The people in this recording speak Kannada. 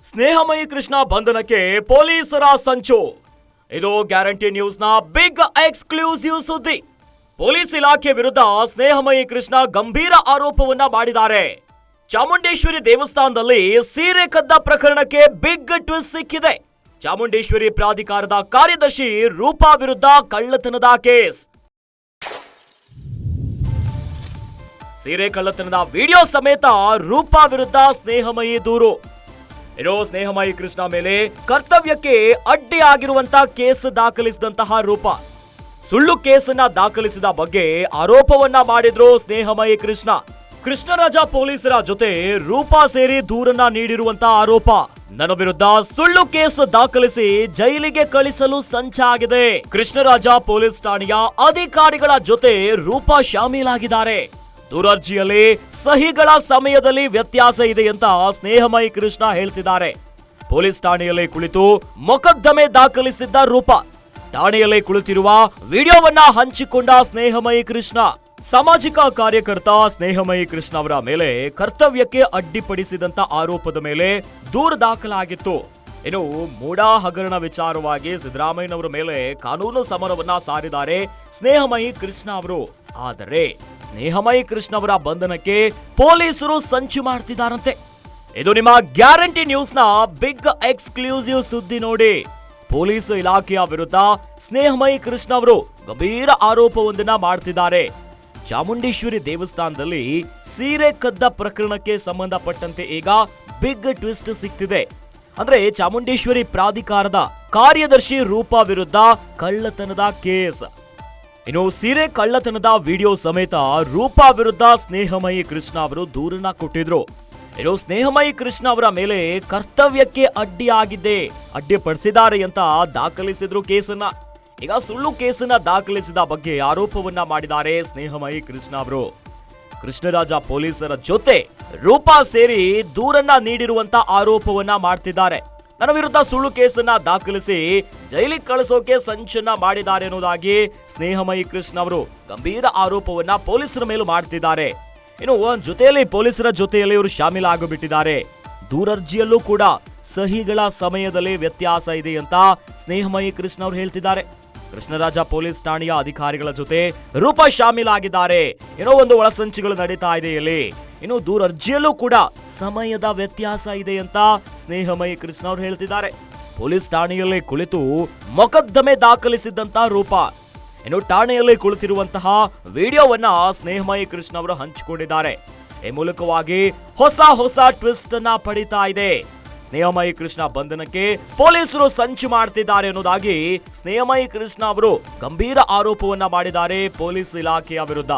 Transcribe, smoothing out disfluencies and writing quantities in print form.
ಸ್ನೇಹಮಯಿ ಕೃಷ್ಣ ಬಂಧನಕ್ಕೆ ಪೊಲೀಸರ ಸಂಚು. ಇದು ಗ್ಯಾರಂಟಿ ನ್ಯೂಸ್ನ ಬಿಗ್ ಎಕ್ಸ್ಕ್ಲೂಸಿವ್ ಸುದ್ದಿ. ಪೊಲೀಸ್ ಇಲಾಖೆ ವಿರುದ್ಧ ಸ್ನೇಹಮಯಿ ಕೃಷ್ಣ ಗಂಭೀರ ಆರೋಪವನ್ನ ಮಾಡಿದ್ದಾರೆ. ಚಾಮುಂಡೇಶ್ವರಿ ದೇವಸ್ಥಾನದಲ್ಲಿ ಸೀರೆ ಕದ್ದ ಪ್ರಕರಣಕ್ಕೆ ಬಿಗ್ ಟ್ವಿಸ್ಟ್ ಸಿಕ್ಕಿದೆ. ಚಾಮುಂಡೇಶ್ವರಿ ಪ್ರಾಧಿಕಾರದ ಕಾರ್ಯದರ್ಶಿ ರೂಪಾ ವಿರುದ್ಧ ಕಳ್ಳತನದ ಕೇಸ್. ಸೀರೆ ಕಳ್ಳತನದ ವಿಡಿಯೋ ಸಮೇತ ರೂಪಾ ವಿರುದ್ಧ ಸ್ನೇಹಮಯಿ ದೂರು. ಸ್ನೇಹಮಯಿ ಕೃಷ್ಣ ಮೇಲೆ ಕರ್ತವ್ಯಕ್ಕೆ ಅಡ್ಡಿ ಆಗಿರುವಂತ ಕೇಸ್ ದಾಖಲಿಸಿದಂತಹ ರೂಪಾ ಸುಳ್ಳು ಕೇಸನ್ನ ದಾಖಲಿಸಿದ ಬಗ್ಗೆ ಆರೋಪವನ್ನ ಮಾಡಿದ್ರು ಸ್ನೇಹಮಯಿ ಕೃಷ್ಣ. ಕೃಷ್ಣರಾಜ ಪೊಲೀಸರ ಜೊತೆ ರೂಪಾ ಸೇರಿ ದೂರನ್ನ ನೀಡಿರುವಂತ ಆರೋಪ. ನನ್ನ ವಿರುದ್ಧ ಸುಳ್ಳು ಕೇಸ್ ದಾಖಲಿಸಿ ಜೈಲಿಗೆ ಕಳಿಸಲು ಸಂಚಾಗಿದೆ. ಕೃಷ್ಣರಾಜ ಪೊಲೀಸ್ ಠಾಣೆಯ ಅಧಿಕಾರಿಗಳ ಜೊತೆ ರೂಪಾ ಶಾಮೀಲಾಗಿದ್ದಾರೆ. ದೂರರ್ಜಿಯಲ್ಲಿ ಸಹಿಗಳ ಸಮಯದಲ್ಲಿ ವ್ಯತ್ಯಾಸ ಇದೆ ಅಂತ ಸ್ನೇಹಮಯಿ ಕೃಷ್ಣ ಹೇಳ್ತಿದ್ದಾರೆ. ಪೊಲೀಸ್ ಠಾಣೆಯಲ್ಲಿ ಕುಳಿತು ಮೊಕದ್ದಮೆ ದಾಖಲಿಸಿದ್ದ ರೂಪಾ ಠಾಣೆಯಲ್ಲಿ ಕುಳಿತಿರುವ ವಿಡಿಯೋವನ್ನ ಹಂಚಿಕೊಂಡ ಸ್ನೇಹಮಯಿ ಕೃಷ್ಣ. ಸಾಮಾಜಿಕ ಕಾರ್ಯಕರ್ತ ಸ್ನೇಹಮಯಿ ಕೃಷ್ಣ ಅವರ ಮೇಲೆ ಕರ್ತವ್ಯಕ್ಕೆ ಅಡ್ಡಿಪಡಿಸಿದಂತ ಆರೋಪದ ಮೇಲೆ ದೂರು ದಾಖಲಾಗಿತ್ತು. ಇನ್ನು ಮೂಡಾ ಹಗರಣ ವಿಚಾರವಾಗಿ ಸಿದ್ದರಾಮಯ್ಯನವರ ಮೇಲೆ ಕಾನೂನು ಸಮರವನ್ನ ಸಾರಿದ್ದಾರೆ ಸ್ನೇಹಮಯಿ ಕೃಷ್ಣ ಅವರು. ಆದರೆ ಸ್ನೇಹಮಯಿ ಕೃಷ್ಣ ಅವರ ಬಂಧನಕ್ಕೆ ಪೊಲೀಸರು ಸಂಚು ಮಾಡ್ತಿದ್ದಾರಂತೆ. ಇದು ನಿಮ್ಮ ಗ್ಯಾರಂಟಿ ನ್ಯೂಸ್ನ ಬಿಗ್ ಎಕ್ಸ್ಕ್ಲೂಸಿವ್ ಸುದ್ದಿ ನೋಡಿ. ಪೊಲೀಸ್ ಇಲಾಖೆಯ ವಿರುದ್ಧ ಸ್ನೇಹಮಯಿ ಕೃಷ್ಣ ಅವರು ಗಂಭೀರ ಆರೋಪವೊಂದನ್ನ ಮಾಡ್ತಿದ್ದಾರೆ. ಚಾಮುಂಡೇಶ್ವರಿ ದೇವಸ್ಥಾನದಲ್ಲಿ ಸೀರೆ ಕದ್ದ ಪ್ರಕರಣಕ್ಕೆ ಸಂಬಂಧಪಟ್ಟಂತೆ ಈಗ ಬಿಗ್ ಟ್ವಿಸ್ಟ್ ಸಿಕ್ತಿದೆ. ಅಂದ್ರೆ ಚಾಮುಂಡೇಶ್ವರಿ ಪ್ರಾಧಿಕಾರದ ಕಾರ್ಯದರ್ಶಿ ರೂಪಾ ವಿರುದ್ಧ ಕಳ್ಳತನದ ಕೇಸ್. ಇನ್ನು ಸೀರೆ ಕಳ್ಳತನದ ವಿಡಿಯೋ ಸಮೇತ ರೂಪಾ ವಿರುದ್ಧ ಸ್ನೇಹಮಯಿ ಕೃಷ್ಣ ಅವರು ದೂರನ್ನ ಕೊಟ್ಟಿದ್ರು. ಇನ್ನು ಸ್ನೇಹಮಯಿ ಕೃಷ್ಣ ಅವರ ಮೇಲೆ ಕರ್ತವ್ಯಕ್ಕೆ ಅಡ್ಡಿಪಡಿಸಿದ್ದಾರೆ ಅಂತ ದಾಖಲಿಸಿದ್ರು ಕೇಸನ್ನ. ಈಗ ಸುಳ್ಳು ಕೇಸನ್ನ ದಾಖಲಿಸಿದ ಬಗ್ಗೆ ಆರೋಪವನ್ನ ಮಾಡಿದ್ದಾರೆ ಸ್ನೇಹಮಯಿ ಕೃಷ್ಣ ಅವರು. ಕೃಷ್ಣರಾಜ ಪೊಲೀಸರ ಜೊತೆ ರೂಪಾ ಸೇರಿ ದೂರನ್ನ ನೀಡಿರುವಂತ ಆರೋಪವನ್ನ ಮಾಡ್ತಿದ್ದಾರೆ. ನನ್ನ ವಿರುದ್ಧ ಸುಳ್ಳು ಕೇಸನ್ನ ದಾಖಲಿಸಿ ಜೈಲಿಗೆ ಕಳಿಸೋಕೆ ಸಂಚನ್ನ ಮಾಡಿದ್ದಾರೆ ಅನ್ನೋದಾಗಿ ಸ್ನೇಹಮಯಿ ಕೃಷ್ಣ ಅವರು ಗಂಭೀರ ಆರೋಪವನ್ನ ಪೊಲೀಸರ ಮೇಲೂ ಮಾಡ್ತಿದ್ದಾರೆ. ಇನ್ನು ಜೊತೆಯಲ್ಲಿ ಪೊಲೀಸರ ಜೊತೆಯಲ್ಲಿ ಇವರು ಶಾಮೀಲಾಗಿಬಿಟ್ಟಿದ್ದಾರೆ. ದೂರರ್ಜಿಯಲ್ಲೂ ಕೂಡ ಸಹಿಗಳ ಸಮಯದಲ್ಲಿ ವ್ಯತ್ಯಾಸ ಇದೆ ಅಂತ ಸ್ನೇಹಮಯಿ ಕೃಷ್ಣ ಅವರು ಹೇಳ್ತಿದ್ದಾರೆ. ಕೃಷ್ಣರಾಜ ಪೊಲೀಸ್ ಠಾಣೆಯ ಅಧಿಕಾರಿಗಳ ಜೊತೆ ರೂಪಾ ಶಾಮೀಲಾಗಿದ್ದಾರೆ. ಏನೋ ಒಂದು ಒಳಸಂಚಿಗಳು ನಡೀತಾ ಇದೆ ಇಲ್ಲಿ. ಇನ್ನು ದೂರರ್ಜಿಯಲ್ಲೂ ಕೂಡ ಸಮಯದ ವ್ಯತ್ಯಾಸ ಇದೆ ಅಂತ ಸ್ನೇಹಮಯಿ ಕೃಷ್ಣ ಅವರು ಹೇಳ್ತಿದ್ದಾರೆ. ಪೊಲೀಸ್ ಠಾಣೆಯಲ್ಲಿ ಕುಳಿತು ಮೊಕದ್ದಮೆ ದಾಖಲಿಸಿದ್ದಂತ ರೂಪಾ ಇನ್ನು ಠಾಣೆಯಲ್ಲಿ ಕುಳಿತಿರುವಂತಹ ವಿಡಿಯೋವನ್ನ ಸ್ನೇಹಮಯಿ ಕೃಷ್ಣ ಅವರು ಹಂಚಿಕೊಂಡಿದ್ದಾರೆ. ಈ ಮೂಲಕವಾಗಿ ಹೊಸ ಟ್ವಿಸ್ಟ್ ಅನ್ನ ಪಡಿತಾ ಇದೆ. ಸ್ನೇಹಮಯಿ ಕೃಷ್ಣ ಬಂಧನಕ್ಕೆ ಪೊಲೀಸರು ಸಂಚು ಮಾಡ್ತಿದ್ದಾರೆ ಅನ್ನೋದಾಗಿ ಸ್ನೇಹಮಯಿ ಕೃಷ್ಣ ಅವರು ಗಂಭೀರ ಆರೋಪವನ್ನ ಮಾಡಿದ್ದಾರೆ ಪೊಲೀಸ್ ಇಲಾಖೆಯ ವಿರುದ್ಧ.